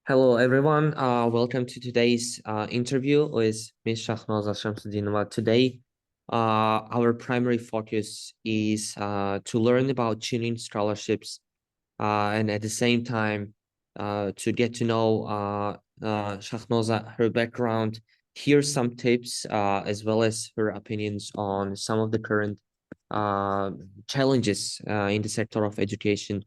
Hello, everyone. Welcome to today's interview with Ms. Shakhnoza Shamsuddinova. Today, our primary focus is to learn about tuning scholarships and at the same time to get to know Shakhnoza, her background, hear some tips as well as her opinions on some of the current challenges in the sector of education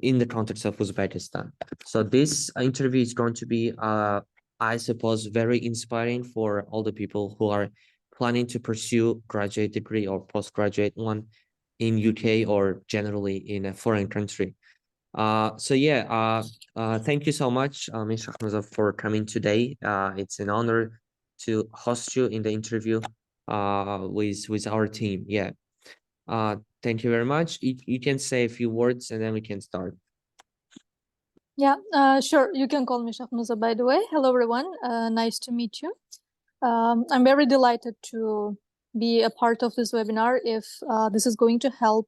in the context of Uzbekistan. So this interview is going to be, I suppose, very inspiring for all the people who are planning to pursue graduate degree or postgraduate one in UK or generally in a foreign country. Thank you so much, Ms. Shakhnoza, for coming today. It's an honor to host you in the interview with our team. Thank you very much. You can say a few words and then we can start. Sure. You can call me Shakhnoza, by the way. Hello, everyone. Nice to meet you. I'm very delighted to be a part of this webinar if this is going to help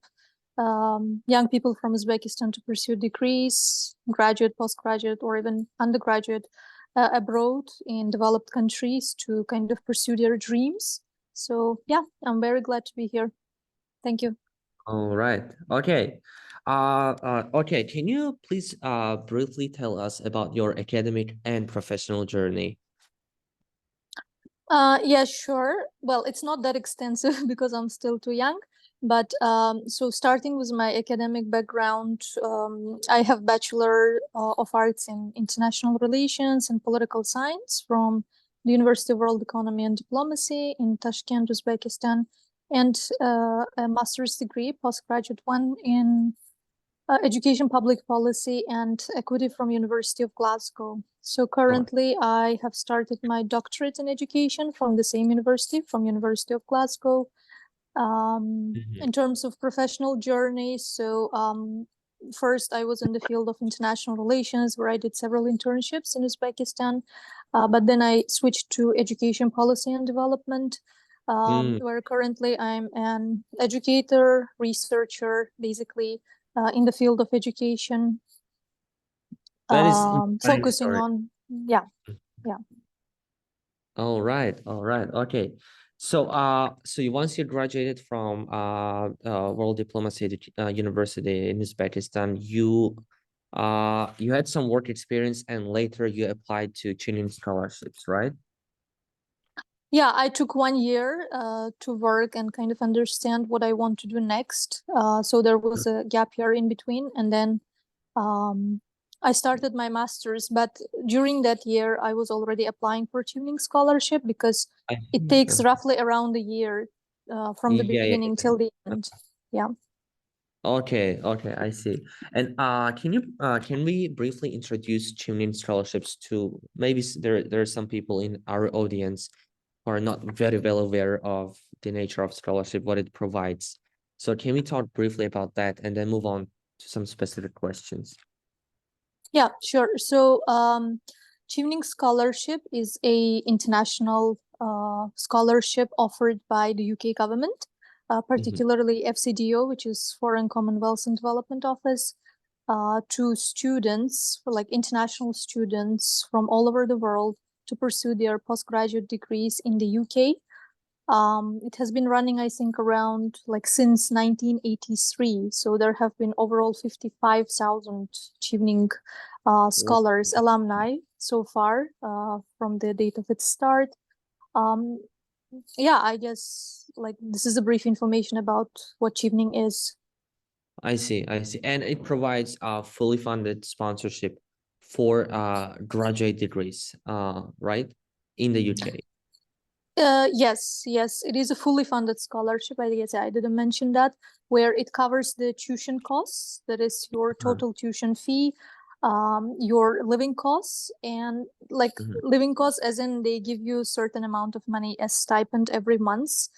young people from Uzbekistan to pursue degrees, graduate, postgraduate, or even undergraduate abroad in developed countries to kind of pursue their dreams. So yeah, I'm very glad to be here. Thank you. All right. Okay. Okay. Can you please briefly tell us about your academic and professional journey? Yeah, sure. Well, it's not that extensive because I'm still too young. But so starting with my academic background, I have Bachelor of Arts in International Relations and Political Science from the University of World Economy and Diplomacy in Tashkent, Uzbekistan, and a master's degree, postgraduate one in Education, Public Policy, and Equity from University of Glasgow. So currently I have started my doctorate in education from the same university, from University of Glasgow. In terms of professional journey, so first I was in the field of international relations where I did several internships in Uzbekistan, but then I switched to education policy and development, where currently I'm an educator, researcher, basically in the field of education, That is focusing on, yeah. All right. Okay. So, once you graduated from World Diplomacy University in Uzbekistan, you had some work experience, and later you applied to Chevening scholarships, right? Yeah, I took 1 year to work and kind of understand what I want to do next. So there was a gap year in between, and then I started my master's. But during that year, I was already applying for Chevening scholarship because it takes roughly around a year from the beginning till the end. Yeah. Okay, I see. And can we briefly introduce Chevening scholarships to maybe there are some people in our audience who are not very well aware of the nature of scholarship, what it provides. So can we talk briefly about that and then move on to some specific questions? Yeah, sure. So Chevening scholarship is a international scholarship offered by the UK government, particularly FCDO, which is Foreign Commonwealth and Development Office, to students, for like international students from all over the world to pursue their postgraduate degrees in the UK. It has been running, I think, around like since 1983. So there have been overall 55,000 Chevening scholars, alumni so far from the date of its start. Yeah, I guess like this is a brief information about what Chevening is. I see. And it provides fully funded sponsorship for graduate degrees, right? In the UK. Yes, it is a fully funded scholarship. I guess I didn't mention that, where it covers the tuition costs, that is your total tuition fee, your living costs, and like living costs as in they give you a certain amount of money as stipend every month,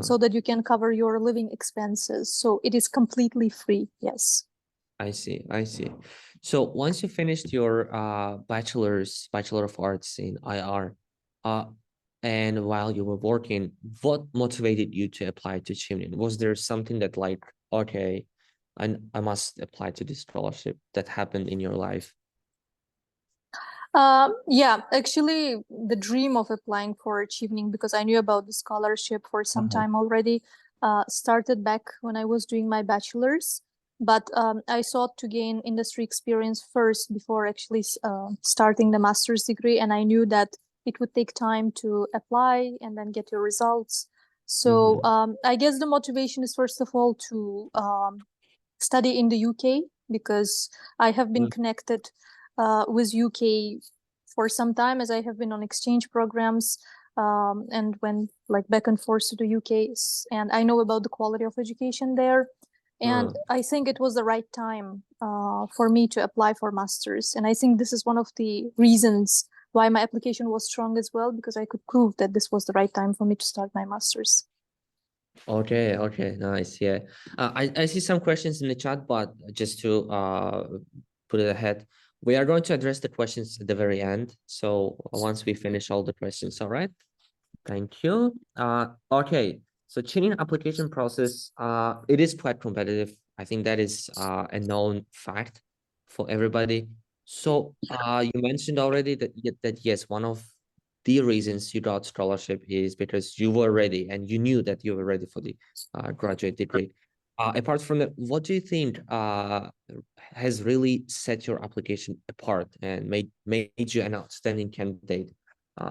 so that you can cover your living expenses. So it is completely free. Yes. I see. So once you finished your Bachelor of Arts in IR, and while you were working, what motivated you to apply to Chevening? Was there something that like, okay, I must apply to this scholarship that happened in your life? Yeah, actually, the dream of applying for Chevening, because I knew about the scholarship for some time already, started back when I was doing my bachelor's. But I sought to gain industry experience first before actually starting the master's degree. And I knew that it would take time to apply and then get your results. So I guess the motivation is, first of all, to study in the UK, because I have been connected with UK for some time, as I have been on exchange programs and went like back and forth to the UK, and I know about the quality of education there. And I think it was the right time for me to apply for masters. And I think this is one of the reasons why my application was strong as well, because I could prove that this was the right time for me to start my masters. Okay, nice. Yeah. I see some questions in the chat, but just to put it ahead, we are going to address the questions at the very end. So once we finish all the questions, all right? Thank you. Okay. So Chevening application process, it is quite competitive. I think that is a known fact for everybody. So you mentioned already that yes, one of the reasons you got scholarship is because you were ready and you knew that you were ready for the graduate degree. Apart from that, what do you think has really set your application apart and made you an outstanding candidate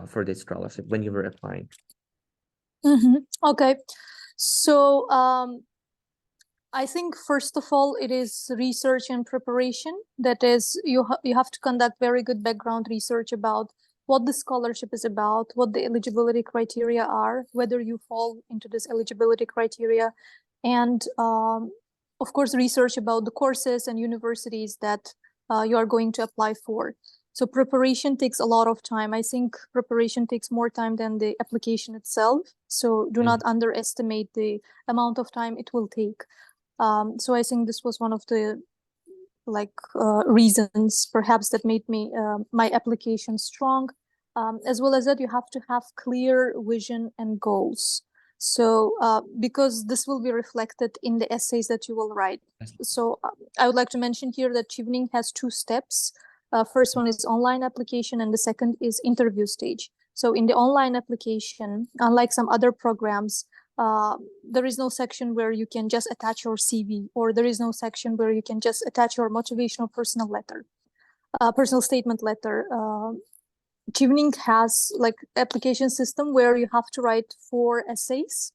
for this scholarship when you were applying? Okay, so I think first of all, it is research and preparation. That is, you have to conduct very good background research about what the scholarship is about, what the eligibility criteria are, whether you fall into this eligibility criteria, and of course, research about the courses and universities that you are going to apply for. So preparation takes a lot of time. I think preparation takes more time than the application itself. So do not underestimate the amount of time it will take. So I think this was one of the reasons perhaps that made me my application strong. As well as that, you have to have clear vision and goals. So because this will be reflected in the essays that you will write. So I would like to mention here that Chevening has two steps. First one is online application, and the second is interview stage. So in the online application, unlike some other programs, there is no section where you can just attach your CV, or there is no section where you can just attach your motivational personal letter, personal statement letter. Chevening has like application system where you have to write 4 essays.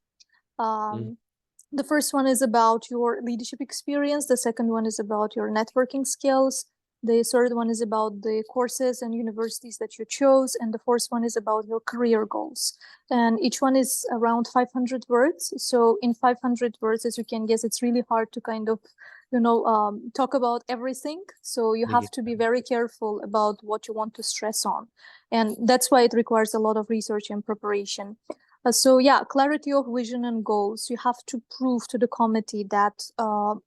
The first one is about your leadership experience. The second one is about your networking skills. The third one is about the courses and universities that you chose. And the fourth one is about your career goals. And each one is around 500 words. So in 500 words, as you can guess, it's really hard to kind of, talk about everything. So you have to be very careful about what you want to stress on. And that's why it requires a lot of research and preparation. So yeah, clarity of vision and goals. You have to prove to the committee that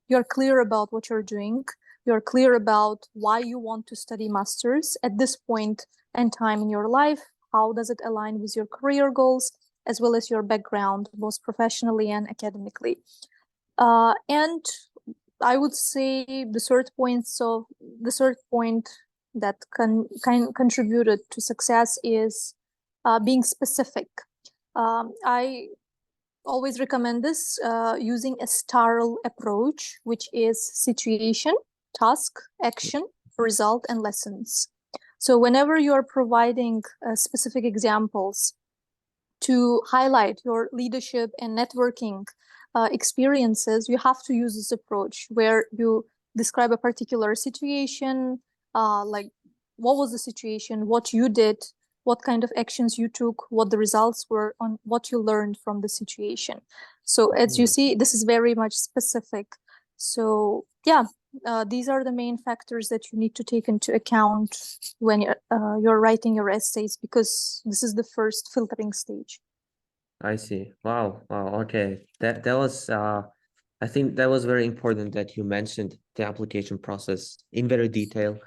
you're clear about what you're doing. You're clear about why you want to study masters at this point and time in your life. How does it align with your career goals, as well as your background, both professionally and academically? And I would say the third point that contributed to success is being specific. I always recommend this using a STARL approach, which is situation, task, action, result, and lessons. So whenever you're providing specific examples to highlight your leadership and networking experiences, you have to use this approach where you describe a particular situation, like what was the situation, what you did, what kind of actions you took, what the results were, on what you learned from the situation. So as you see, this is very much specific. So yeah, these are the main factors that you need to take into account when you're writing your essays, because this is the first filtering stage. I see. Wow. Okay. That was I think that was very important that you mentioned the application process in very detail,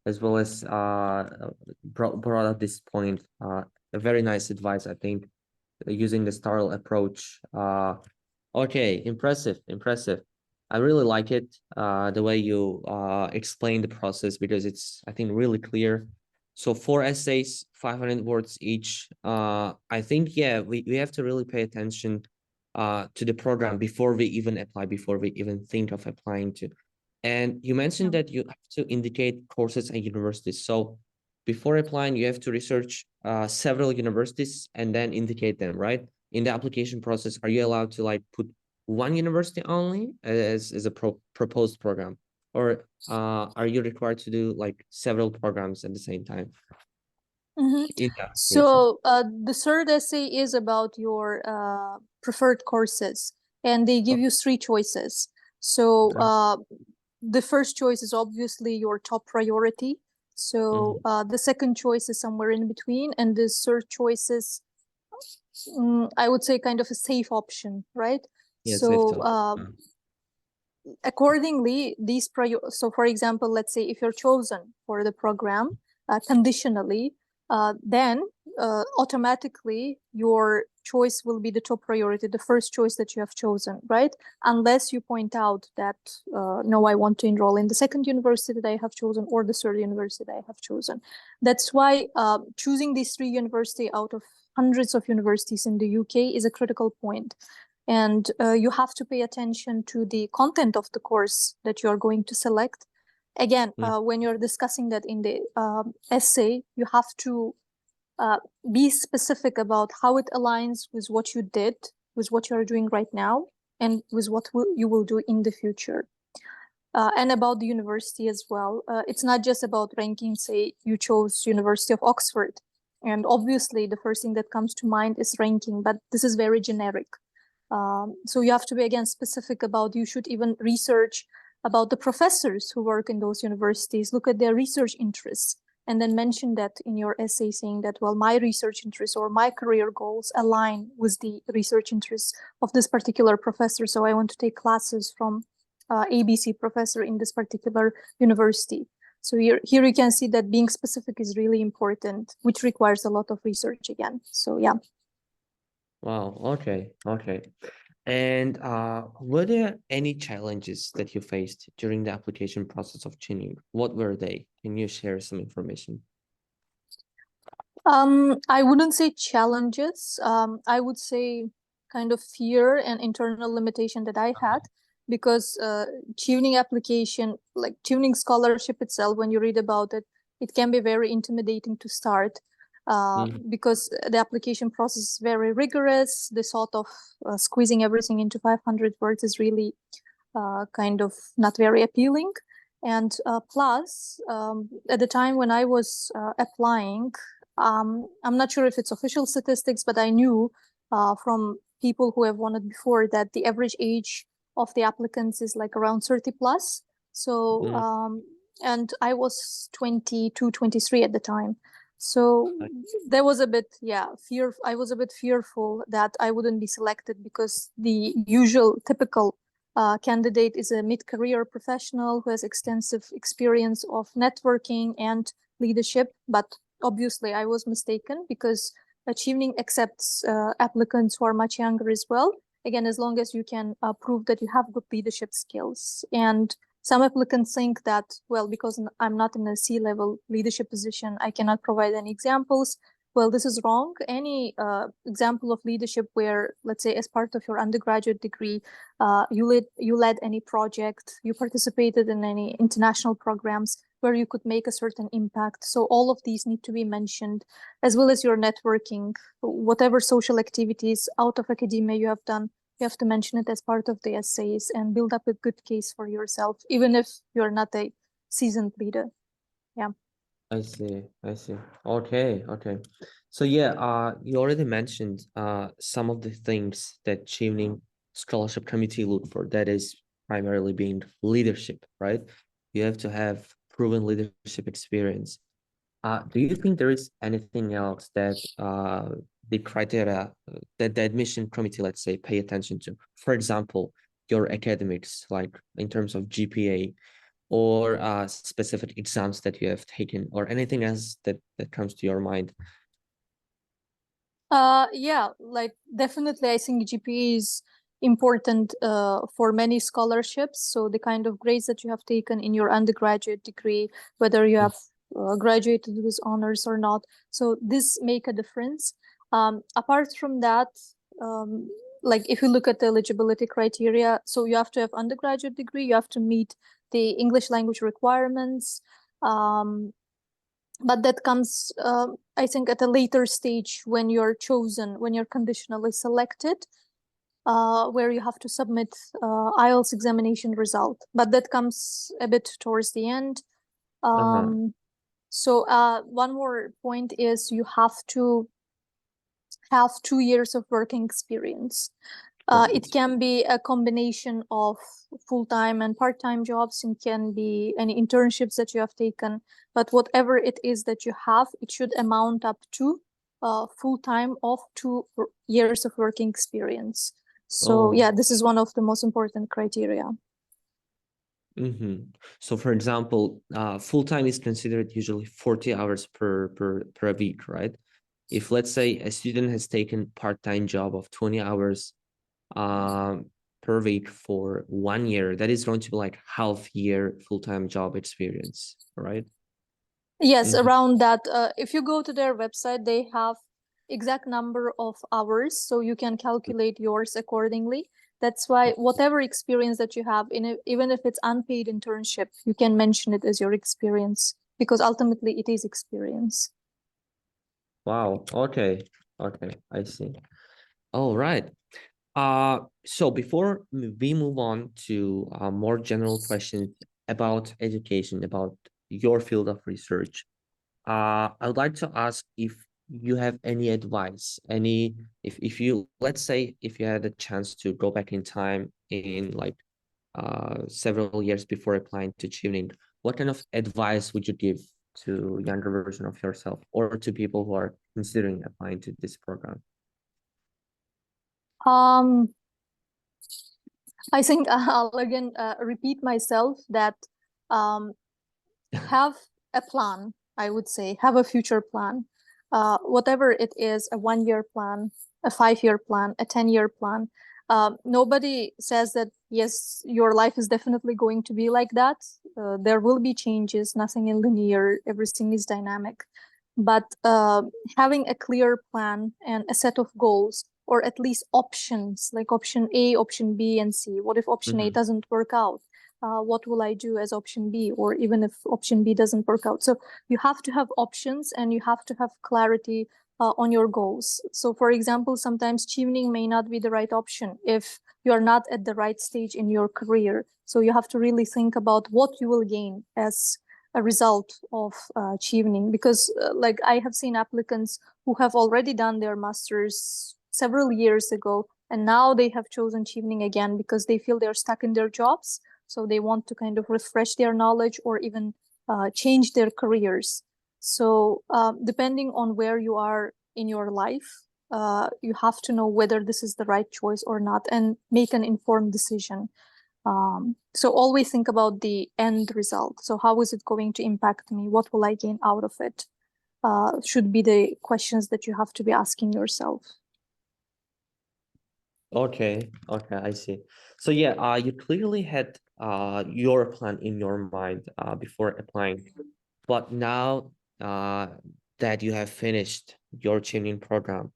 as well as brought up this point. A very nice advice, I think, using the STARL approach. Okay, impressive. I really like it, the way you explain the process, because it's, I think, really clear. So 4 essays, 500 words each. I think, yeah, we have to really pay attention to the program before we even apply, before we even think of applying to. And you mentioned that you have to indicate courses and universities. So before applying, you have to research several universities and then indicate them, right? In the application process, are you allowed to like put one university only as a proposed program? Or are you required to do like several programs at the same time in the application? So the third essay is about your preferred courses, and they give you three choices. So the first choice is obviously your top priority. So the second choice is somewhere in between, and the third choice is, I would say, kind of a safe option, right? Yeah, safe So time. accordingly, so for example, let's say if you're chosen for the program conditionally, then automatically your choice will be the top priority, the first choice that you have chosen, right? Unless you point out that, no, I want to enroll in the second university that I have chosen or the third university that I have chosen. That's why choosing these three universities out of hundreds of universities in the UK is a critical point. And you have to pay attention to the content of the course that you're going to select. Again, when you're discussing that in the essay, you have to be specific about how it aligns with what you did, with what you're doing right now, and with what you will do in the future. And about the university as well. It's not just about ranking, say you chose University of Oxford. And obviously the first thing that comes to mind is ranking, but this is very generic. So you have to be, again, specific about, you should even research about the professors who work in those universities, look at their research interests, and then mention that in your essay, saying that, well, my research interests or my career goals align with the research interests of this particular professor. So I want to take classes from ABC professor in this particular university. So here you can see that being specific is really important, which requires a lot of research again. So yeah. Wow, okay, okay. And were there any challenges that you faced during the application process of Chevening? What were they? Can you share some information? I wouldn't say challenges. I would say kind of fear and internal limitation that I had, because Chevening application, like Chevening scholarship itself, when you read about it, it can be very intimidating to start. Because the application process is very rigorous. The thought of squeezing everything into 500 words is really kind of not very appealing. And plus, at the time when I was applying, I'm not sure if it's official statistics, but I knew from people who have won it before that the average age of the applicants is like around 30 plus. So, and I was 22, 23 at the time. So there was a bit, fear. I was a bit fearful that I wouldn't be selected, because the usual typical candidate is a mid-career professional who has extensive experience of networking and leadership. But obviously I was mistaken, because Chevening accepts applicants who are much younger as well. Again, as long as you can prove that you have good leadership skills. And some applicants think that, well, because I'm not in a C-level leadership position, I cannot provide any examples. Well, this is wrong. Any example of leadership where, let's say, as part of your undergraduate degree, you led any project, you participated in any international programs where you could make a certain impact. So all of these need to be mentioned, as well as your networking, whatever social activities out of academia you have done. You have to mention it as part of the essays and build up a good case for yourself, even if you're not a seasoned leader. Yeah. I see, I see. Okay, okay. So yeah, you already mentioned some of the things that Chevening Scholarship Committee look for. That is primarily being leadership, right? You have to have proven leadership experience. Do you think there is anything else that the criteria that the admission committee, let's say, pay attention to? For example, your academics, like in terms of GPA, or specific exams that you have taken, or anything else that comes to your mind? Yeah, like definitely I think GPA is important for many scholarships. So the kind of grades that you have taken in your undergraduate degree, whether you have graduated with honors or not. So this make a difference. Apart from that, like if you look at the eligibility criteria, so you have to have undergraduate degree, you have to meet the English language requirements, but that comes, I think, at a later stage when you're chosen, when you're conditionally selected, where you have to submit IELTS examination result, but that comes a bit towards the end. So one more point is you have to have 2 years of working experience. It can be a combination of full-time and part-time jobs. It can be any internships that you have taken, but whatever it is that you have, it should amount up to full-time of 2 years of working experience. So yeah, this is one of the most important criteria. So for example, full-time is considered usually 40 hours per week, right? If let's say a student has taken part-time job of 20 hours per week for 1 year, that is going to be like half year full-time job experience, right? Yes, around that. If you go to their website, they have exact number of hours, so you can calculate yours accordingly. That's why whatever experience that you have, even if it's unpaid internship, you can mention it as your experience, because ultimately it is experience. Wow. Okay. I see. All right. So before we move on to more general questions about education, about your field of research, I would like to ask if you have any advice, if you, let's say, if you had a chance to go back in time in like several years before applying to Chevening, what kind of advice would you give to younger version of yourself or to people who are considering applying to this program? I think I'll again repeat myself that have a plan. I would say have a future plan, whatever it is, a 1-year plan, a 5-year plan, a 10-year plan. Nobody says that, yes, your life is definitely going to be like that. There will be changes, nothing is linear, everything is dynamic. But having a clear plan and a set of goals, or at least options, like option A, option B, and C. What if option A doesn't work out? What will I do as option B? Or even if option B doesn't work out. So you have to have options and you have to have clarity on your goals. So for example, sometimes Chevening may not be the right option if you are not at the right stage in your career. So you have to really think about what you will gain as a result of Chevening, because like I have seen applicants who have already done their masters several years ago, and now they have chosen Chevening again because they feel they're stuck in their jobs. So they want to kind of refresh their knowledge or even change their careers. So depending on where you are in your life, you have to know whether this is the right choice or not and make an informed decision. So always think about the end result. So how is it going to impact me? What will I gain out of it? Should be the questions that you have to be asking yourself. Okay, I see. So yeah, you clearly had your plan in your mind before applying, but now that you have finished your Chevening program,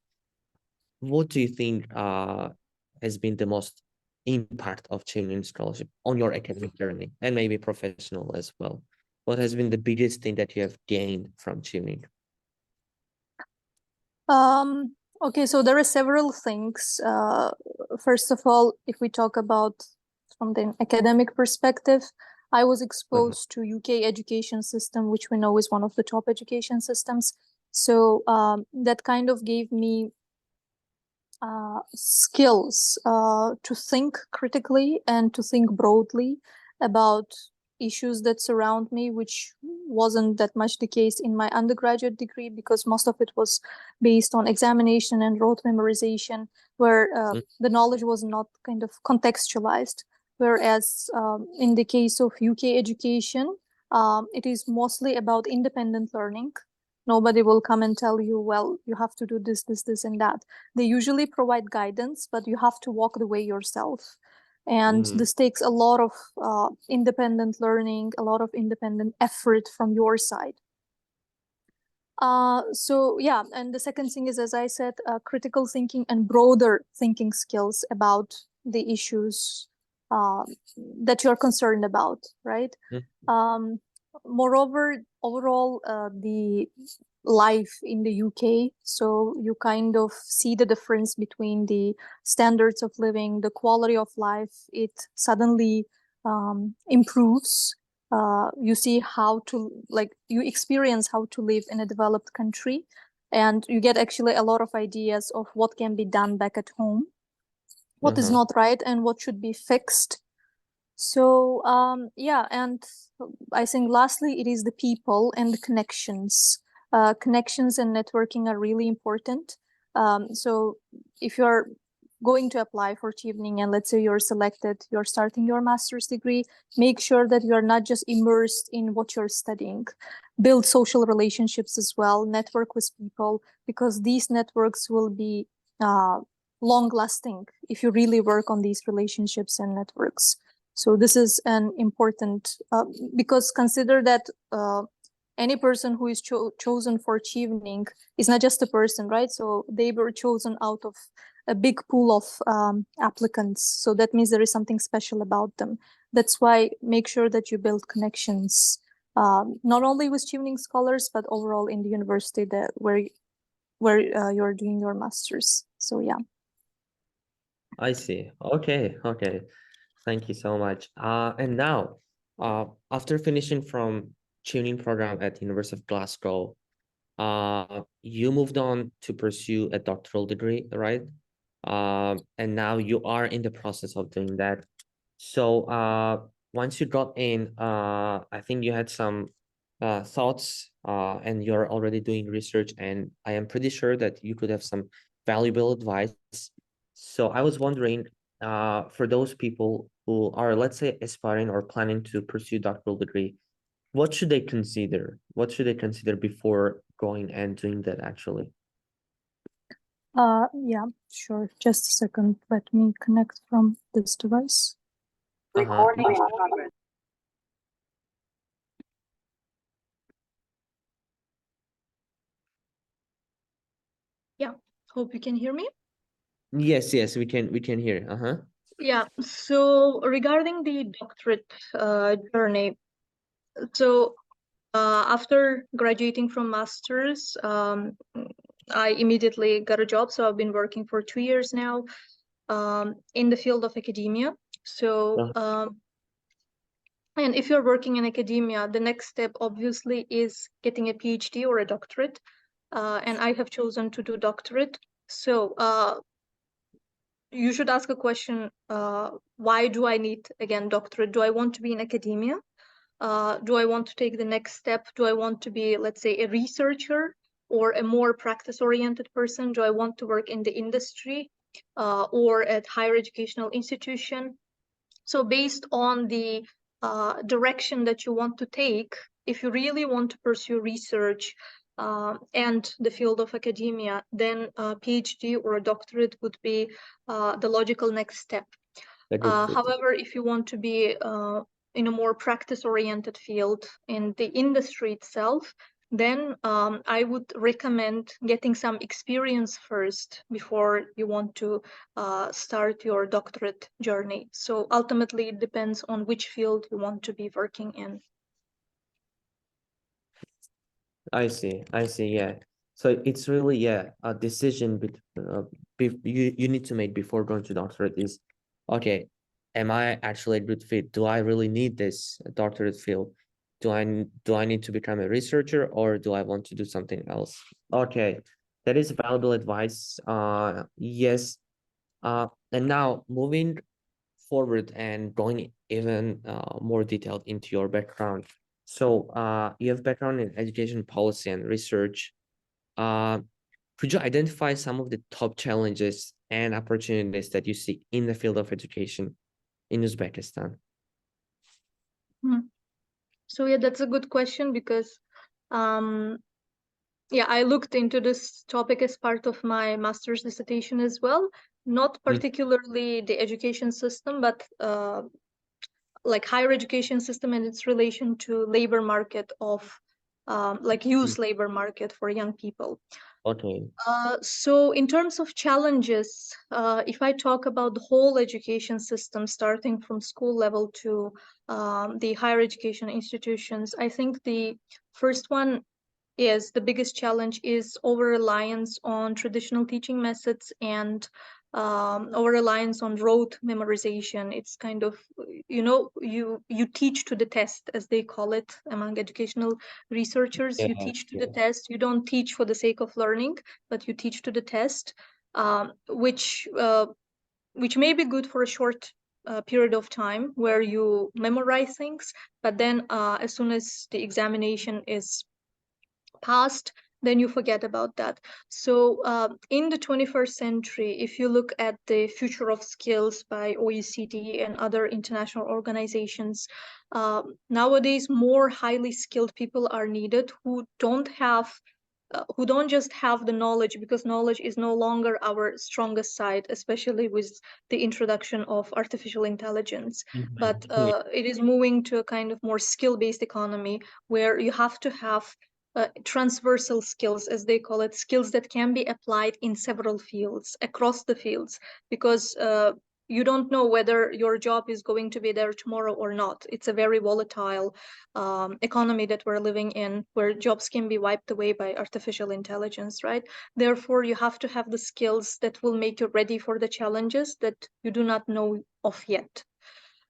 what do you think has been the most impact of Chevening scholarship on your academic journey and maybe professional as well? What has been the biggest thing that you have gained from Chevening? Okay, so there are several things. First of all, if we talk about from the academic perspective, I was exposed to UK education system, which we know is one of the top education systems. So that kind of gave me skills to think critically and to think broadly about issues that surround me, which wasn't that much the case in my undergraduate degree, because most of it was based on examination and rote memorization, where the knowledge was not kind of contextualized. Whereas in the case of UK education, it is mostly about independent learning. Nobody will come and tell you, well, you have to do this, this, this, and that. They usually provide guidance, but you have to walk the way yourself. And this takes a lot of independent learning, a lot of independent effort from your side. So yeah, and the second thing is, as I said, critical thinking and broader thinking skills about the issues that you're concerned about, right? Moreover, overall, the life in the UK, so you kind of see the difference between the standards of living, the quality of life. It suddenly improves. You see how to, like, you experience how to live in a developed country, and you get actually a lot of ideas of what can be done back at home, what is not right, and what should be fixed. So yeah, and I think lastly, it is the people and the connections. Connections and networking are really important. So if you're going to apply for Chevening and let's say you're selected, you're starting your master's degree, make sure that you're not just immersed in what you're studying. Build social relationships as well, network with people, because these networks will be long lasting if you really work on these relationships and networks. So this is an important, because consider that any person who is chosen for Chevening is not just a person, right? So they were chosen out of a big pool of applicants. So that means there is something special about them. That's why make sure that you build connections, not only with Chevening scholars, but overall in the university that where you're doing your master's. So yeah. I see. Okay. Thank you so much. And now, after finishing from tuning program at University of Glasgow, you moved on to pursue a doctoral degree, right? And now you are in the process of doing that. So, once you got in, I think you had some thoughts, and you're already doing research, and I am pretty sure that you could have some valuable advice. So I was wondering, for those people who are, let's say, aspiring or planning to pursue doctoral degree, what should they consider? What should they consider before going and doing that actually? Yeah, sure. Just a second. Let me connect from this device. Recording in progress. Yeah, hope you can hear me. Yes, we can hear. Yeah, so regarding the doctorate journey, so after graduating from master's, I immediately got a job. So I've been working for 2 years now in the field of academia. So and if you're working in academia, the next step obviously is getting a PhD or a doctorate. And I have chosen to do doctorate. So you should ask a question, why do I need, again, doctorate? Do I want to be in academia? Do I want to take the next step? Do I want to be, let's say, a researcher or a more practice-oriented person? Do I want to work in the industry or at higher educational institution? So based on the direction that you want to take, if you really want to pursue research and the field of academia, then a PhD or a doctorate would be the logical next step. However, if you want to be in a more practice-oriented field in the industry itself, then I would recommend getting some experience first before you want to start your doctorate journey. So ultimately, it depends on which field you want to be working in. I see. Yeah. So it's really a decision you need to make before going to doctorate is, okay, am I actually a good fit? Do I really need this doctorate field? Do I need to become a researcher, or do I want to do something else? Okay, that is valuable advice. Yes. And now moving forward and going even more detailed into your background. So you have background in education policy and research. Could you identify some of the top challenges and opportunities that you see in the field of education in Uzbekistan? So yeah, that's a good question because yeah, I looked into this topic as part of my master's dissertation as well. Not particularly the education system, but like higher education system and its relation to labor market of like youth labor market for young people. Okay. So in terms of challenges, if I talk about the whole education system, starting from school level to the higher education institutions, I think the first one is the biggest challenge is over-reliance on traditional teaching methods and over-reliance on rote memorization. It's kind of, you teach to the test, as they call it among educational researchers. You Yeah, teach to the yeah. test. You don't teach for the sake of learning, but you teach to the test, which may be good for a short period of time where you memorize things, but then as soon as the examination is past, then you forget about that. So in the 21st century, if you look at the future of skills by OECD and other international organizations, nowadays more highly skilled people are needed who don't just have the knowledge, because knowledge is no longer our strongest side, especially with the introduction of artificial intelligence. But Yeah. it is moving to a kind of more skill-based economy where you have to have transversal skills, as they call it, skills that can be applied in several fields, across the fields, because you don't know whether your job is going to be there tomorrow or not. It's a very volatile economy that we're living in, where jobs can be wiped away by artificial intelligence, right? Therefore, you have to have the skills that will make you ready for the challenges that you do not know of yet.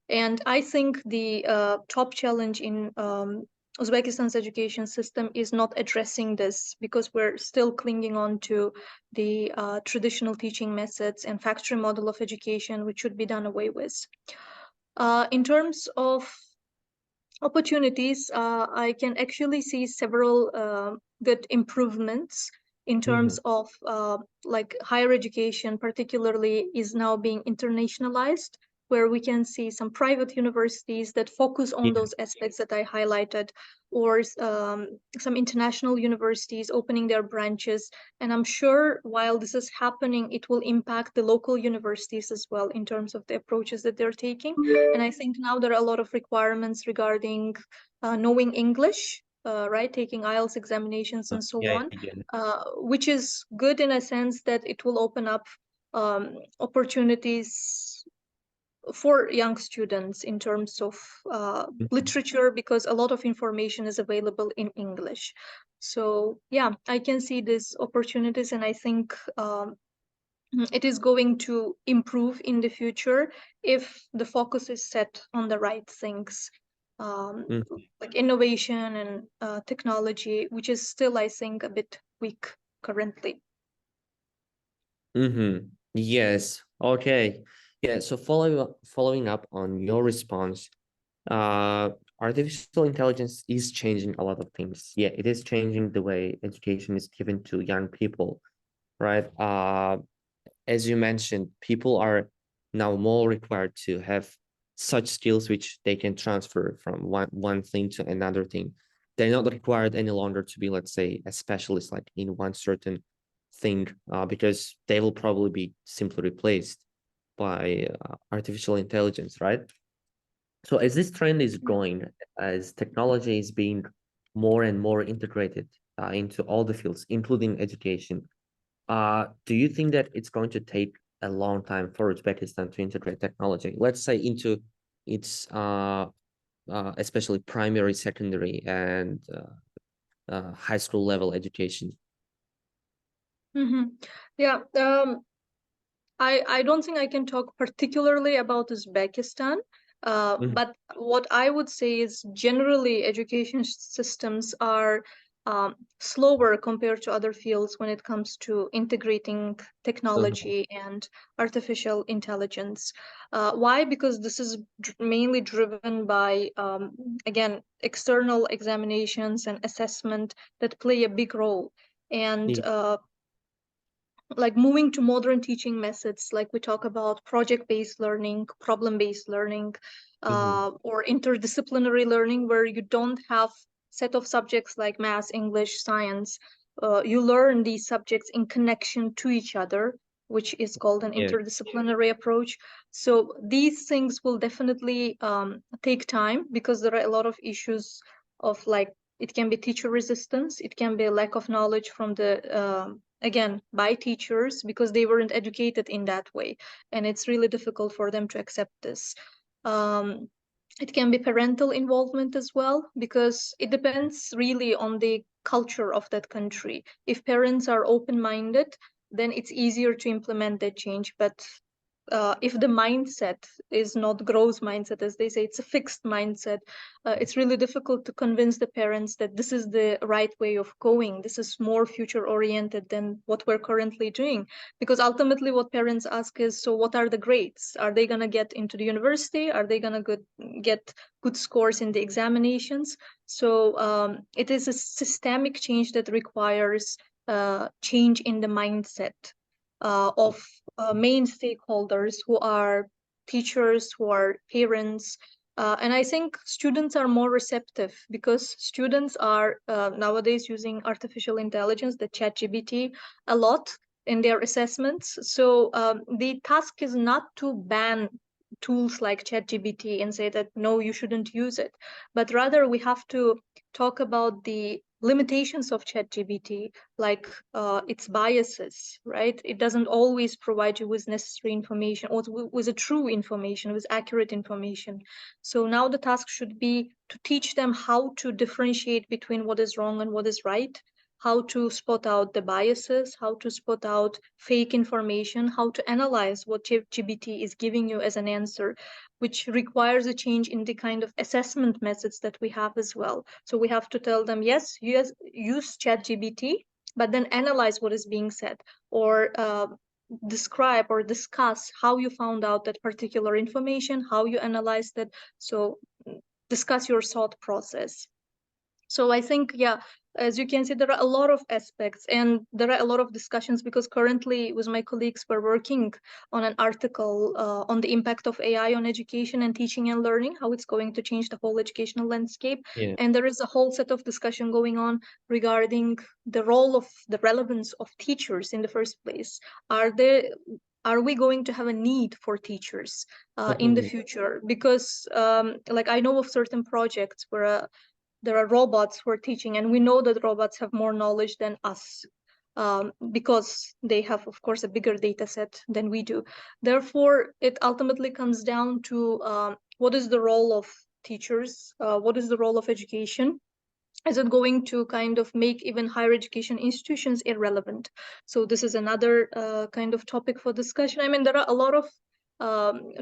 And I think the top challenge in Uzbekistan's education system is not addressing this, because we're still clinging on to the traditional teaching methods and factory model of education, which should be done away with. In terms of opportunities, I can actually see several good improvements in terms of like higher education, particularly is now being internationalized, where we can see some private universities that focus on Yeah. those aspects that I highlighted, or some international universities opening their branches. And I'm sure while this is happening, it will impact the local universities as well in terms of the approaches that they're taking. And I think now there are a lot of requirements regarding knowing English, right, taking IELTS examinations and so Yeah, on, yeah. which is good in a sense that it will open up opportunities for young students in terms of literature, because a lot of information is available in English. So yeah, I can see these opportunities, and I think it is going to improve in the future if the focus is set on the right things, um, Mhm. like innovation and technology, which is still, I think, a bit weak currently. Yes. Okay. Yeah. So following up on your response, uh, artificial intelligence is changing a lot of things. Yeah, it is changing the way education is given to young people, right? As you mentioned, people are now more required to have such skills which they can transfer from one thing to another thing. They're not required any longer to be, let's say, a specialist like in one certain thing, because they will probably be simply replaced by artificial intelligence, right? So as this trend is going, as technology is being more and more integrated into all the fields, including education, do you think that it's going to take a long time for Uzbekistan to integrate technology, let's say, into its especially primary, secondary, and high school level education? Yeah, I don't think I can talk particularly about Uzbekistan, Mhm. but what I would say is generally education systems are slower compared to other fields when it comes to integrating Mhm. technology and artificial intelligence. Why? Because this is mainly driven by, again, external examinations and assessment that play a big role. And Yeah. like moving to modern teaching methods, like we talk about project-based learning, problem-based learning, Mhm. or interdisciplinary learning, where you don't have set of subjects like math, English, science. You learn these subjects in connection to each other, which is called an Yeah. interdisciplinary approach. So these things will definitely take time, because there are a lot of issues of like It can be teacher resistance. It can be a lack of knowledge from the, again, by teachers because they weren't educated in that way. And it's really difficult for them to accept this. It can be parental involvement as well, because it depends really on the culture of that country. If parents are open-minded, then it's easier to implement that change. But if the mindset is not growth mindset, as they say, it's a fixed mindset, it's really difficult to convince the parents that this is the right way of going. This is more future oriented than what we're currently doing. Because ultimately what parents ask is, so what are the grades? Are they going to get into the university? Are they going to get good scores in the examinations? So it is a systemic change that requires change in the mindset of main stakeholders, who are teachers, who are parents. And I think students are more receptive because students are nowadays using artificial intelligence, the ChatGPT, a lot in their assessments. So the task is not to ban tools like ChatGPT and say that, no, you shouldn't use it, but rather we have to talk about the limitations of ChatGPT, like its biases, right? It doesn't always provide you with necessary information or with a true information, with accurate information. So now the task should be to teach them how to differentiate between what is wrong and what is right, how to spot out the biases, how to spot out fake information, how to analyze what ChatGPT is giving you as an answer, which requires a change in the kind of assessment methods that we have as well. So we have to tell them, yes, use ChatGPT, but then analyze what is being said, or describe or discuss how you found out that particular information, how you analyzed it. So discuss your thought process. So I think, yeah, as you can see, there are a lot of aspects and there are a lot of discussions, because currently with my colleagues, we're working on an article on the impact of AI on education and teaching and learning, how it's going to change the whole educational landscape. Yeah. And there is a whole set of discussion going on regarding the role of the relevance of teachers in the first place. Are we going to have a need for teachers in the future? Because like I know of certain projects where there are robots who are teaching, and we know that robots have more knowledge than us because they have, of course, a bigger data set than we do. Therefore, it ultimately comes down to what is the role of teachers? What is the role of education? Is it going to kind of make even higher education institutions irrelevant? So this is another kind of topic for discussion. I mean, there are a lot of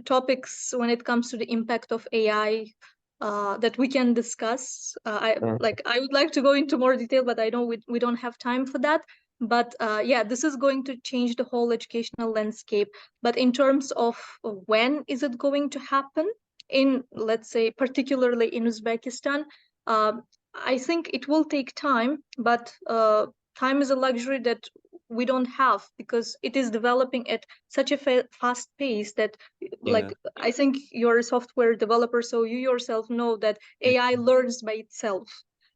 topics when it comes to the impact of AI that we can discuss. I would like to go into more detail, but I know we don't have time for that. But yeah, this is going to change the whole educational landscape. But in terms of when is it going to happen, in, let's say, particularly in Uzbekistan, I think it will take time, but time is a luxury that we don't have, because it is developing at such a fast pace that, like, I think you're a software developer, so you yourself know that AI learns by itself.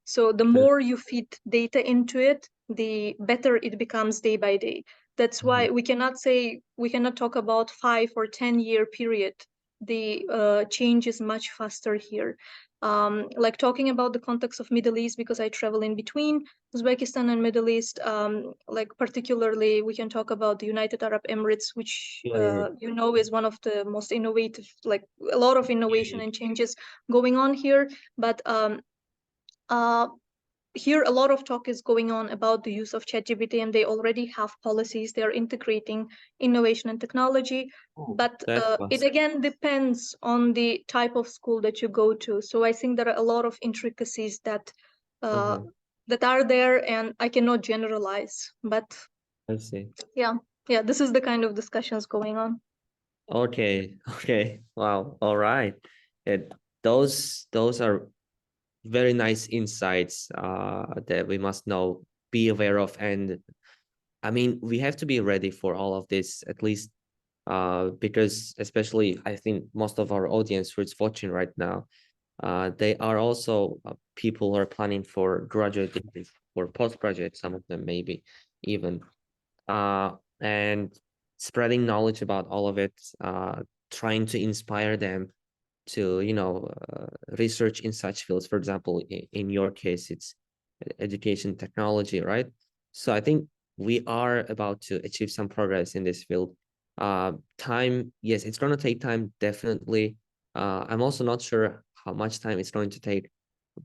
So the more you feed data into it, the better it becomes day by day. That's why we cannot talk about 5 or 10-year period. The change is much faster here. Like talking about the context of Middle East, because I travel in between Uzbekistan and Middle East, like particularly we can talk about the United Arab Emirates, which you know is one of the most innovative, like a lot of innovation and changes going on here. But here a lot of talk is going on about the use of ChatGPT, and they already have policies. They are integrating innovation and technology. But it again depends on the type of school that you go to. So I think there are a lot of intricacies that that are there, and I cannot generalize. But I see. Yeah, this is the kind of discussions going on. Okay. Wow. All right. Those are very nice insights that we must know, be aware of. And I mean, we have to be ready for all of this, at least because especially I think most of our audience who is watching right now, they are also people who are planning for graduate degrees or postgraduate, some of them maybe even, and spreading knowledge about all of it, trying to inspire them to research in such fields. For example, in your case, it's education technology, right? So I think we are about to achieve some progress in this field. Time, yes, it's going to take time, definitely. I'm also not sure how much time it's going to take,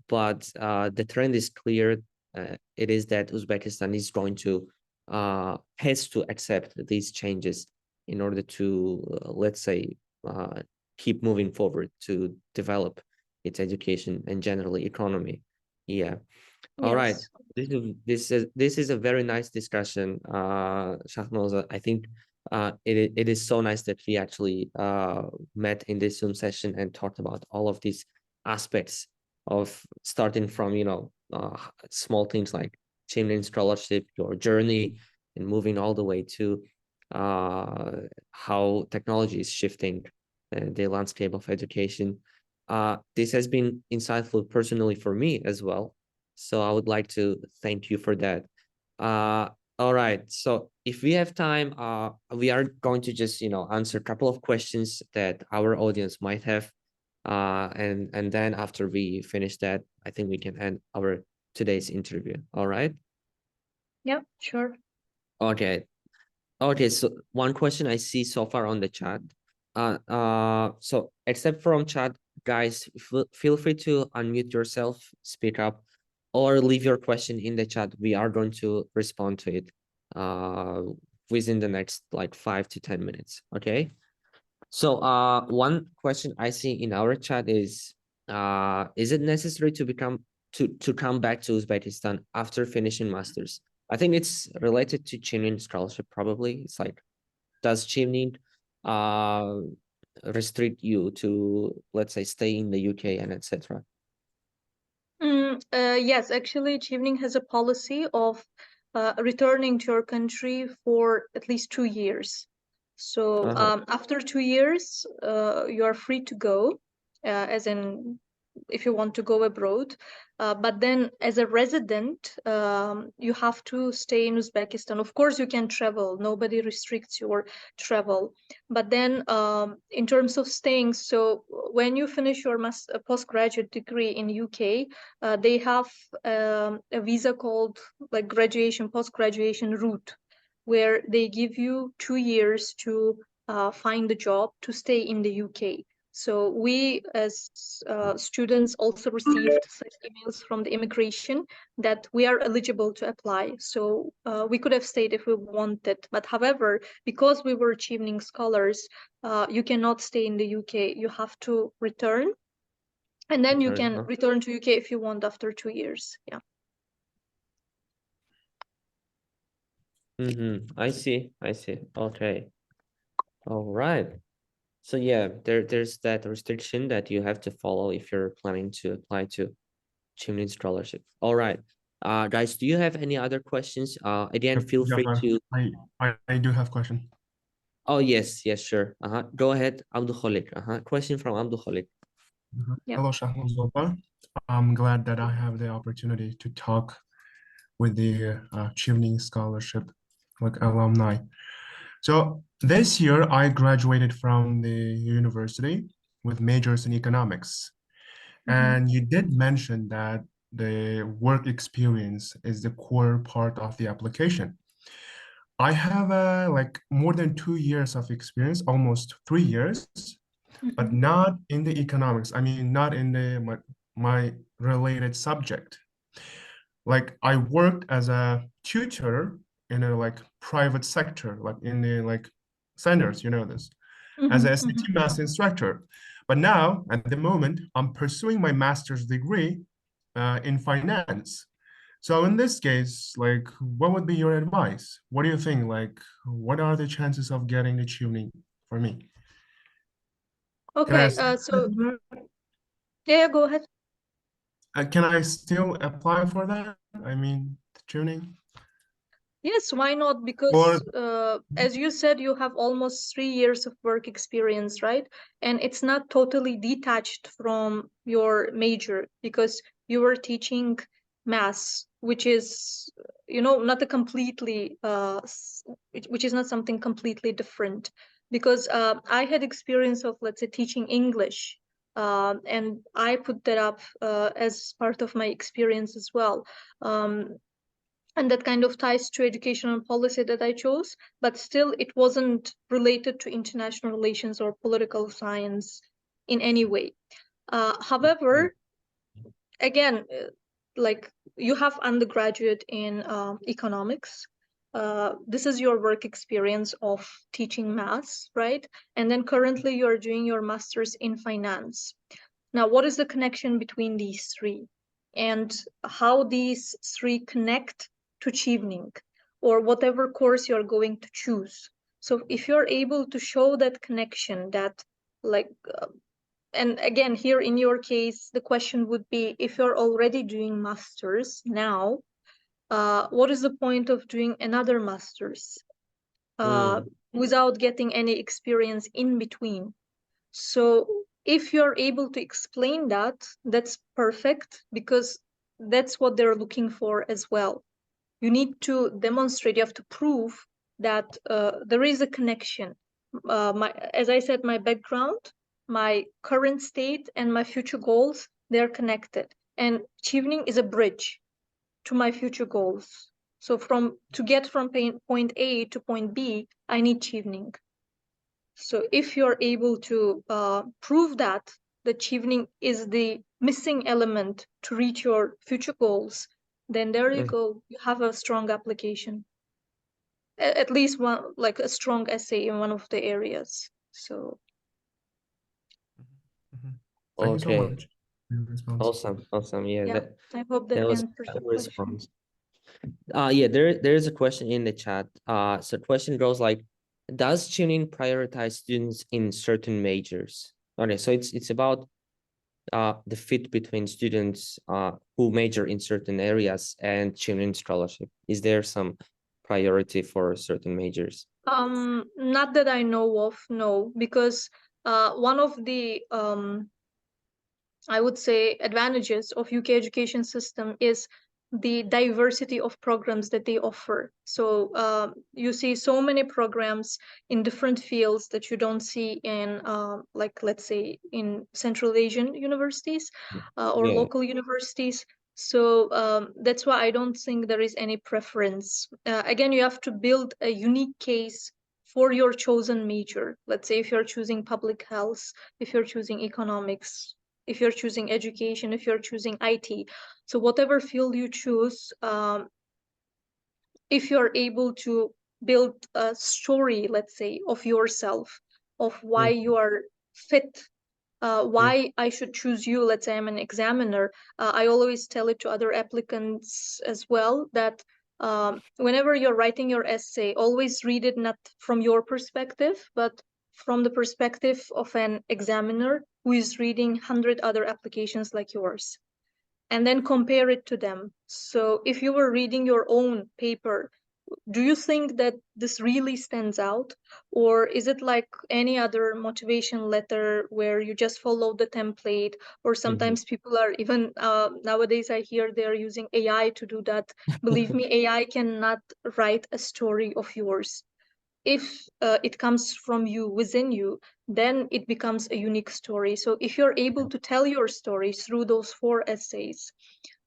but the trend is clear. It is that Uzbekistan is going to has to accept these changes in order to, let's say, keep moving forward to develop its education and generally economy. Yeah. All right. Yes. This is a very nice discussion, Shakhnoza. I think it is so nice that we actually met in this Zoom session and talked about all of these aspects of starting from, small things like Chevening Scholarship, your journey, and moving all the way to how technology is shifting the landscape of education. This has been insightful personally for me as well. So I would like to thank you for that. Uh, all right. So if we have time, we are going to just, answer a couple of questions that our audience might have. And then after we finish that, I think we can end our today's interview. All right. Yeah, sure. Okay. Okay. So one question I see so far on the chat. So except from chat, guys, feel free to unmute yourself, speak up, or leave your question in the chat. We are going to respond to it within the next like 5 to 10 minutes. Okay. So one question I see in our chat is it necessary to come back to Uzbekistan after finishing masters? I think it's related to Chevening scholarship, probably. It's like, does Chevening uh restrict you to, let's say, stay in the UK and etc.? Yes, actually, Chevening has a policy of returning to your country for at least 2 years. So Uh-huh. after 2 years, you are free to go, as in if you want to go abroad. But then, as a resident, you have to stay in Uzbekistan. Of course, you can travel. Nobody restricts your travel. But then, in terms of staying, so when you finish your postgraduate degree in UK, they have a visa called like graduation, post-graduation route, where they give you 2 years to find a job to stay in the UK. So we as students also received such emails from the immigration that we are eligible to apply. So we could have stayed if we wanted. But however, because we were Chevening scholars, you cannot stay in the UK. You have to return, and then you Return, can huh? return to UK if you want after 2 years. Yeah. I see. Okay. All right. So yeah, there's that restriction that you have to follow if you're planning to apply to Chevening scholarship. All right. Guys, do you have any other questions? Again, Yep, feel free Jafar, to. I do have question. Oh, yes, sure. Go ahead, Abdul Khalik. Question from Abdul Khalik. Yeah. Hello, Shakhnoza. I'm glad that I have the opportunity to talk with the Chevening Scholarship like alumni. So this year I graduated from the university with majors in economics. And you did mention that the work experience is the core part of the application. I have like more than 2 years of experience, almost 3 years, but not in the economics. I mean, not in my related subject. Like I worked as a tutor in a like private sector, like in the like centers, you know this, as a SAT math instructor. But now, at the moment, I'm pursuing my master's degree in finance. So in this case, like, what would be your advice? What do you think? Like, what are the chances of getting the tuning for me? Can I Okay. Yeah, go ahead. can I still apply for that? I mean, the tuning Yes, why not? or Because as you said, you have almost 3 years of work experience, right? And it's not totally detached from your major because you were teaching maths, which is, not a completely, which is not something completely different. Because I had experience of, let's say, teaching English and I put that up as part of my experience as well. And that kind of ties to educational policy that I chose, but still it wasn't related to international relations or political science in any way. However, again, like you have undergraduate in economics. This is your work experience of teaching maths, right? And then currently you're doing your master's in finance. Now, what is the connection between these three? And how these three connect to Chevening or whatever course you're going to choose. So if you're able to show that connection, that like and again, here in your case, the question would be, if you're already doing masters now, what is the point of doing another masters without getting any experience in between? So if you're able to explain that, that's perfect, because that's what they're looking for as well. You need to demonstrate, you have to prove that there is a connection. As I said, my background, my current state, and my future goals, they're connected. And Chevening is a bridge to my future goals. So to get from point A to point B, I need Chevening. So if you're able to prove that the Chevening is the missing element to reach your future goals, then there you go. You have a strong application. At least one, like a strong essay in one of the areas. So Thank you so Okay, much for your response. awesome. Yeah, yeah, I hope that that was answers a the good question. response. Yeah, there's a question in the chat. So the question goes like, does Chevening prioritize students in certain majors? Okay, so it's about the fit between students who major in certain areas and Chevening scholarship. Is there some priority for certain majors? Not that I know of, no, because one of the I would say advantages of UK education system is the diversity of programs that they offer. So you see so many programs in different fields that you don't see in like, let's say, in Central Asian universities or Yeah. local universities. So that's why I don't think there is any preference. Again, you have to build a unique case for your chosen major. Let's say if you're choosing public health, if you're choosing economics, if you're choosing education, if you're choosing IT. So whatever field you choose, if you're able to build a story, let's say, of yourself, of why you are fit, why I should choose you. Let's say I'm an examiner. I always tell it to other applicants as well, that whenever you're writing your essay, always read it not from your perspective, but from the perspective of an examiner who is reading 100 other applications like yours, and then compare it to them. So if you were reading your own paper, do you think that this really stands out? Or is it like any other motivation letter where you just follow the template? Or sometimes people are even, nowadays I hear they're using AI to do that. Believe me, AI cannot write a story of yours. If it comes from you, within you, then it becomes a unique story. So if you're able to tell your story through those 4 essays,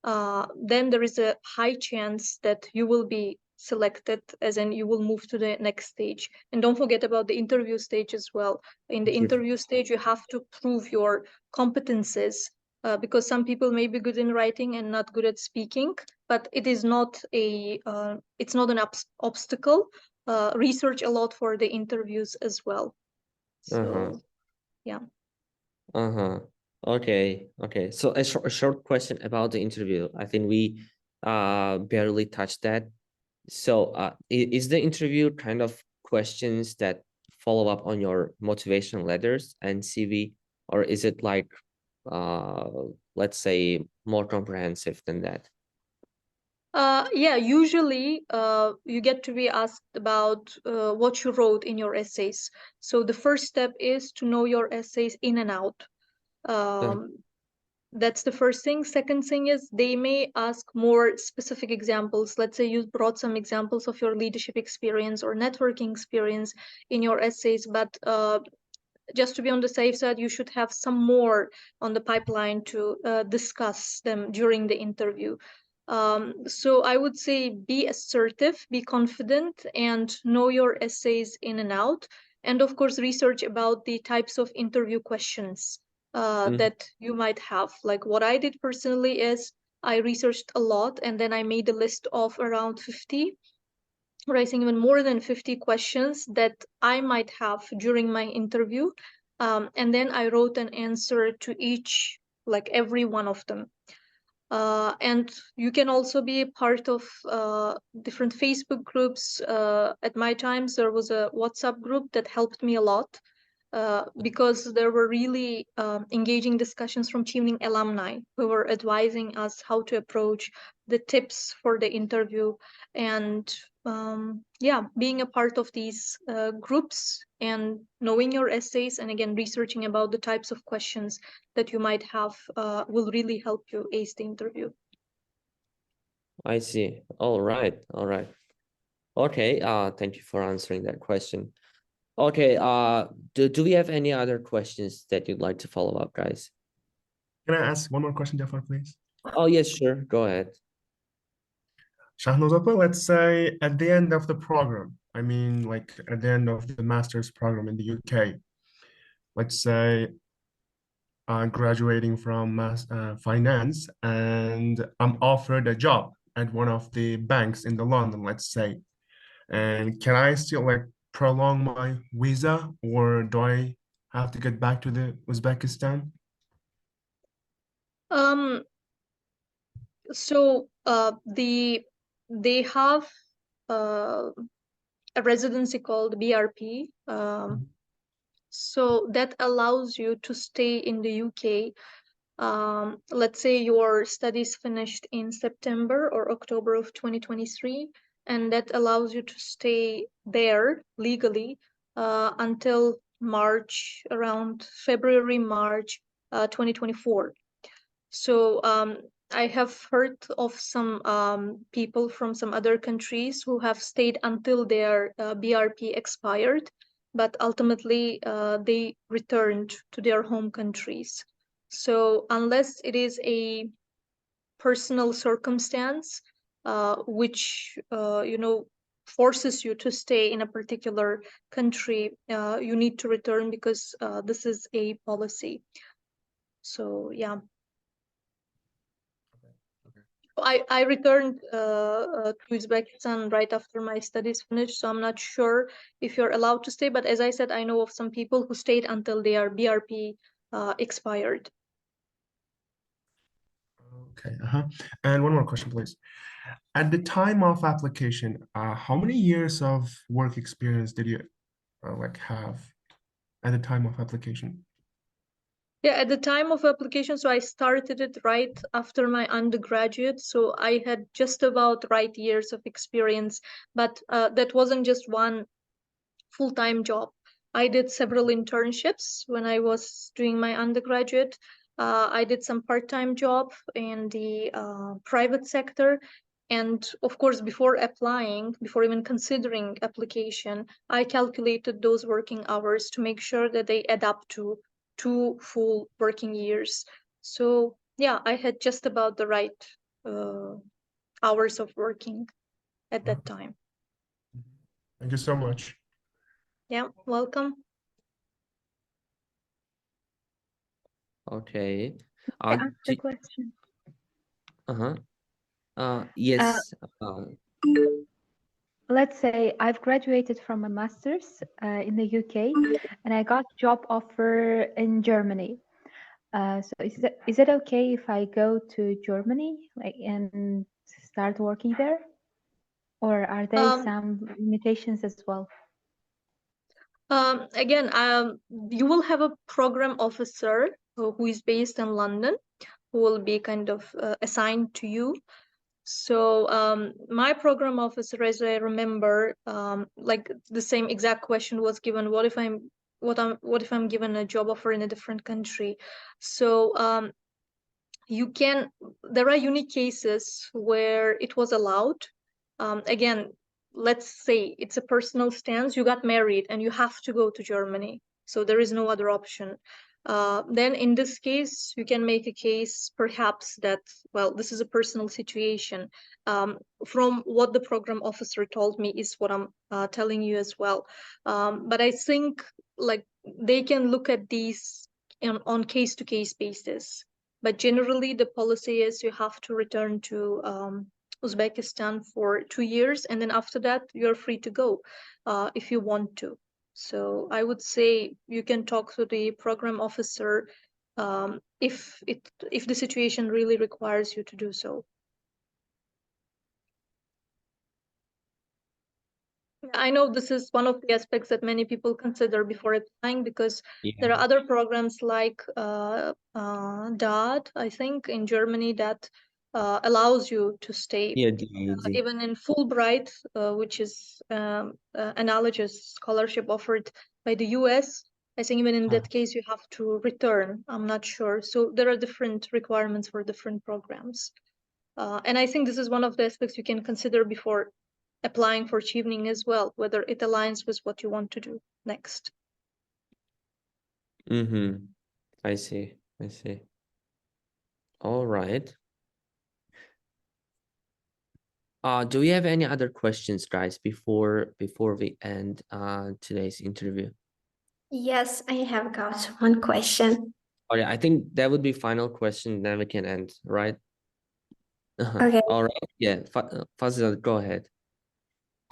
then there is a high chance that you will be selected, as in you will move to the next stage. And don't forget about the interview stage as well. In the interview stage, you have to prove your competences, because some people may be good in writing and not good at speaking, but it is not it's not an obstacle. Research a lot for the interviews as well. So yeah. Okay. So a short question about the interview. I think we barely touched that. So is the interview kind of questions that follow up on your motivation letters and CV, or is it like let's say more comprehensive than that? Yeah, usually you get to be asked about what you wrote in your essays. So the first step is to know your essays in and out. That's the first thing. Second thing is they may ask more specific examples. Let's say you brought some examples of your leadership experience or networking experience in your essays, but just to be on the safe side, you should have some more on the pipeline to discuss them during the interview. So I would say be assertive, be confident, and know your essays in and out. And of course, research about the types of interview questions that you might have. Like what I did personally is I researched a lot, and then I made a list of around 50, or I think even more than 50 questions that I might have during my interview. And then I wrote an answer to each, like every one of them. And you can also be a part of different Facebook groups. At my times, there was a WhatsApp group that helped me a lot because there were really engaging discussions from Chevening alumni who were advising us how to approach the tips for the interview. And yeah, being a part of these groups and knowing your essays, and again, researching about the types of questions that you might have will really help you ace the interview. I see. All right. All right. Okay. Thank you for answering that question. Okay. Do we have any other questions that you'd like to follow up, guys? Can I ask one more question, Jafar, please? Oh, yes, sure. Go ahead. Shakhnoza, let's say at the end of the program, I mean, like at the end of the master's program in the UK, let's say graduating from finance, and I'm offered a job at one of the banks in the London, let's say. And can I still like prolong my visa, or do I have to get back to the Uzbekistan? So they have a residency called BRP. So that allows you to stay in the UK. Let's say your studies finished in September or October of 2023, and that allows you to stay there legally until March, around February, March 2024. So I have heard of some people from some other countries who have stayed until their BRP expired, but ultimately they returned to their home countries. So unless it is a personal circumstance which forces you to stay in a particular country, you need to return because this is a policy. So yeah. I returned to Uzbekistan right after my studies finished, so I'm not sure if you're allowed to stay. But as I said, I know of some people who stayed until their BRP expired. Okay. And one more question, please. At the time of application, how many years of work experience did you like have at the time of application? Yeah, at the time of application, so I started it right after my undergraduate. So I had just about right years of experience, but that wasn't just one full-time job. I did several internships when I was doing my undergraduate. I did some part-time job in the private sector. And of course, before applying, before even considering application, I calculated those working hours to make sure that they add up to 2 full working years. So yeah, I had just about the right hours of working at that time. Thank you so much. Yeah, welcome. Okay. Ask the question. Yes. Let's say I've graduated from a master's in the UK, and I got job offer in Germany. So is it okay if I go to Germany, like, and start working there, or are there some limitations as well? Again, you will have a program officer who is based in London, who will be kind of assigned to you. So my program officer, as I remember, like the same exact question was given: what if I'm given a job offer in a different country? So there are unique cases where it was allowed. Again, let's say it's a personal stance. You got married and you have to go to Germany. So there is no other option. Then in this case, you can make a case perhaps that, well, this is a personal situation. From what the program officer told me is what I'm telling you as well. But I think like they can look at these on case-to-case basis. But generally, the policy is you have to return to Uzbekistan for 2 years, and then after that, you're free to go if you want to. So I would say you can talk to the program officer if the situation really requires you to do so. I know this is one of the aspects that many people consider before applying, because there are other programs like DAD, I think, in Germany that allows you to stay. Even in Fulbright, which is analogous scholarship offered by the US, I think even in that case you have to return. I'm not sure. So there are different requirements for different programs. And I think this is one of the aspects you can consider before applying for Chevening as well, whether it aligns with what you want to do next. I see. All right. Do we have any other questions, guys, before we end today's interview? Yes, I have got one question. Oh yeah, I think that would be final question, then we can end, right? Okay. All right. Yeah, Fazil, go ahead.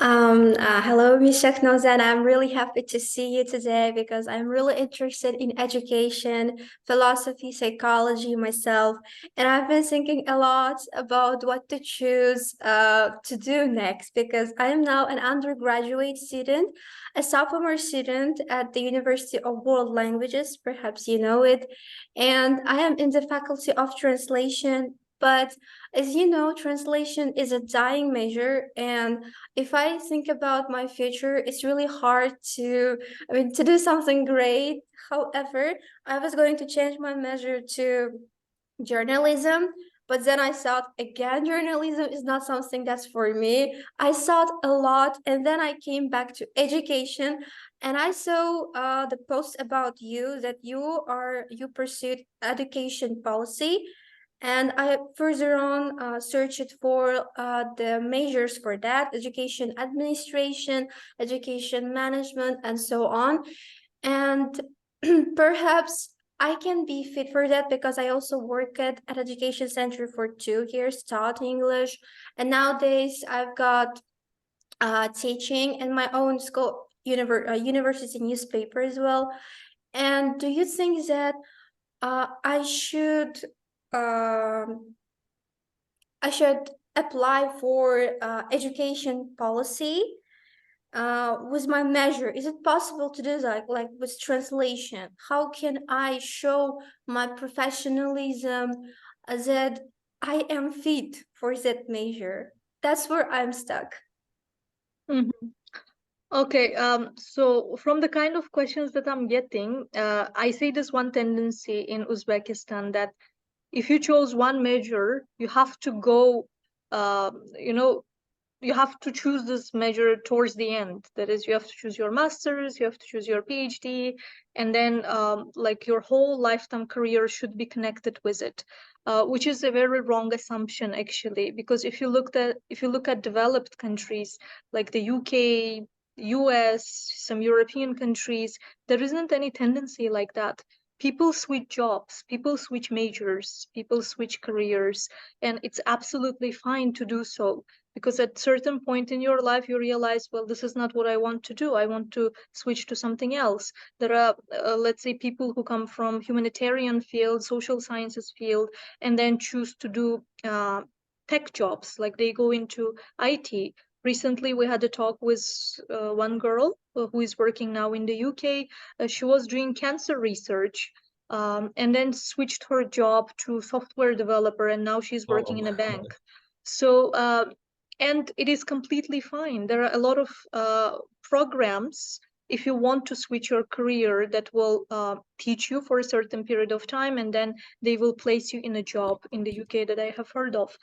Hello, Ms. Shakhnoza, and I'm really happy to see you today because I'm really interested in education, philosophy, psychology myself, and I've been thinking a lot about what to choose to do next because I am now an undergraduate student, a sophomore student at the University of World Languages, perhaps you know it, and I am in the Faculty of Translation. But as you know, translation is a dying measure, and if I think about my future, it's really hard to do something great. However, I was going to change my measure to journalism, but then I thought again, journalism is not something that's for me. I thought a lot, and then I came back to education, and I saw the post about you that you pursued education policy. And I further on searched for the measures for that, education administration, education management, and so on. And perhaps I can be fit for that because I also worked at education center for 2 years, taught English. And nowadays I've got teaching in my own school, university newspaper as well. And do you think that I should apply for education policy with my measure? Is it possible to do that, like with translation? How can I show my professionalism that I am fit for that measure? That's where I'm stuck. Okay, so from the kind of questions that I'm getting, I see this one tendency in Uzbekistan that if you chose one major, you have to go, you have to choose this measure towards the end. That is, you have to choose your master's, you have to choose your PhD, and then like your whole lifetime career should be connected with it, which is a very wrong assumption actually. Because if you look at developed countries like the UK, US, some European countries, there isn't any tendency like that. People switch jobs, people switch majors, people switch careers, and it's absolutely fine to do so. Because at certain point in your life, you realize, well, this is not what I want to do. I want to switch to something else. There are, let's say, people who come from humanitarian field, social sciences field, and then choose to do tech jobs, like they go into IT. Recently, we had a talk with one girl who is working now in the UK. She was doing cancer research and then switched her job to software developer, and now she's working in a bank. So, and it is completely fine. There are a lot of programs, if you want to switch your career, that will teach you for a certain period of time, and then they will place you in a job in the UK that I have heard of.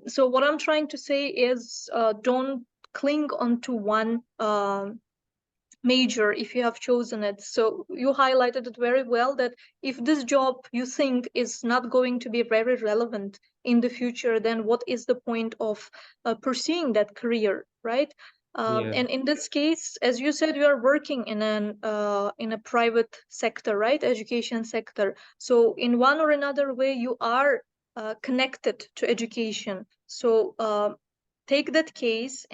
So what I'm trying to say is don't cling onto one major if you have chosen it. So you highlighted it very well, that if this job you think is not going to be very relevant in the future, then what is the point of pursuing that career, right? And in this case, as you said, you are working in a private sector, right? Education sector. So in one or another way, you are connected to education. So take that case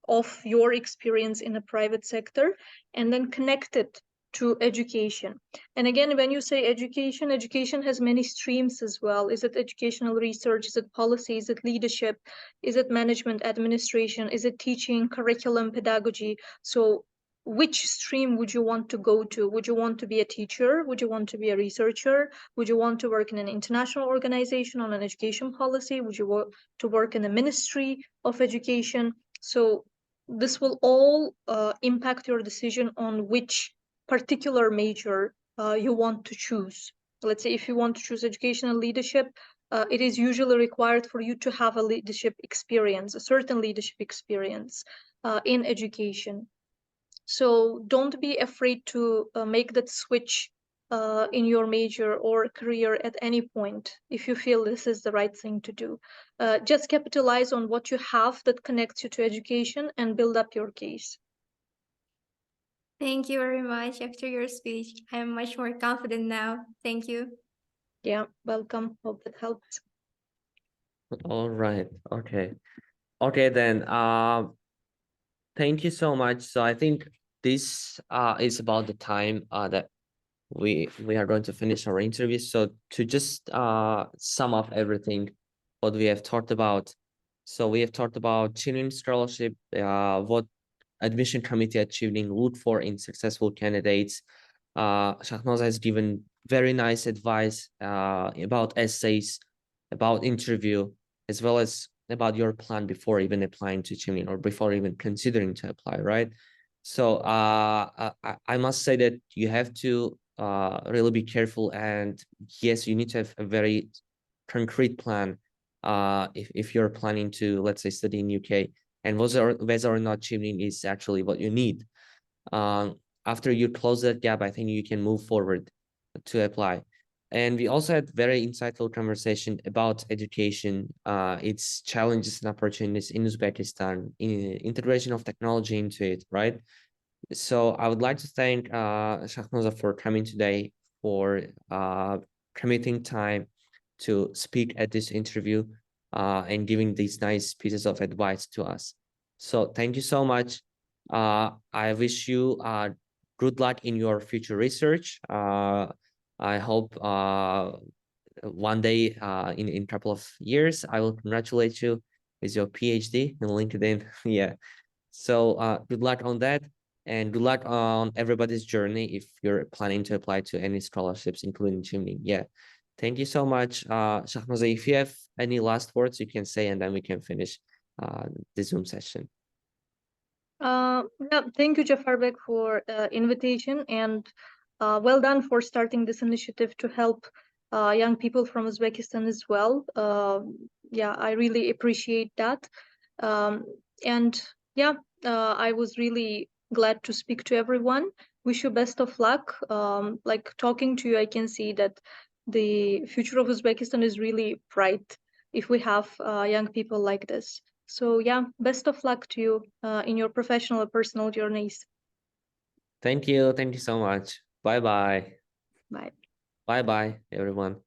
of your experience in the private sector and then connect it to education. And again, when you say education, education has many streams as well. Is it educational research? Is it policy? Is it leadership? Is it management, administration? Is it teaching, curriculum, pedagogy? So which stream would you want to go to? Would you want to be a teacher? Would you want to be a researcher? Would you want to work in an international organization on an education policy? Would you want to work in a ministry of education? So this will all impact your decision on which particular major you want to choose. Let's say if you want to choose educational leadership, it is usually required for you to have a leadership experience, a certain leadership experience in education. So don't be afraid to make that switch in your major or career at any point if you feel this is the right thing to do. Just capitalize on what you have that connects you to education and build up your case. Thank you very much. After your speech, I am much more confident now. Thank you. Yeah, welcome. Hope that helps. All right. Okay. Okay, then. Thank you so much. So I think this is about the time that we are going to finish our interview. So to just sum up everything what we have talked about. So we have talked about Chevening scholarship, what admission committee at Chevening look for in successful candidates. Shakhnoza has given very nice advice about essays, about interview, as well as about your plan before even applying to Chevening or before even considering to apply, right? So I must say that you have to really be careful, and yes, you need to have a very concrete plan if you're planning to, let's say, study in UK, and whether or not Chevening is actually what you need. After you close that gap, I think you can move forward to apply. And we also had very insightful conversation about education, its challenges and opportunities in Uzbekistan, in integration of technology into it, right? So I would like to thank Shakhnoza for coming today, for committing time to speak at this interview and giving these nice pieces of advice to us. So thank you so much. I wish you good luck in your future research. I hope one day in a couple of years, I will congratulate you with your PhD in LinkedIn. Yeah. So good luck on that. And good luck on everybody's journey if you're planning to apply to any scholarships, including Chevening. Yeah. Thank you so much. Shakhnoza, if you have any last words, you can say, and then we can finish the Zoom session. Yeah, thank you, Jafarberg, for invitation, and well done for starting this initiative to help young people from Uzbekistan as well. Yeah, I really appreciate that. And yeah, I was really glad to speak to everyone. Wish you best of luck. Like talking to you, I can see that the future of Uzbekistan is really bright if we have young people like this. So yeah, best of luck to you in your professional and personal journeys. Thank you. Thank you so much. Bye-bye. Bye. Bye-bye, everyone.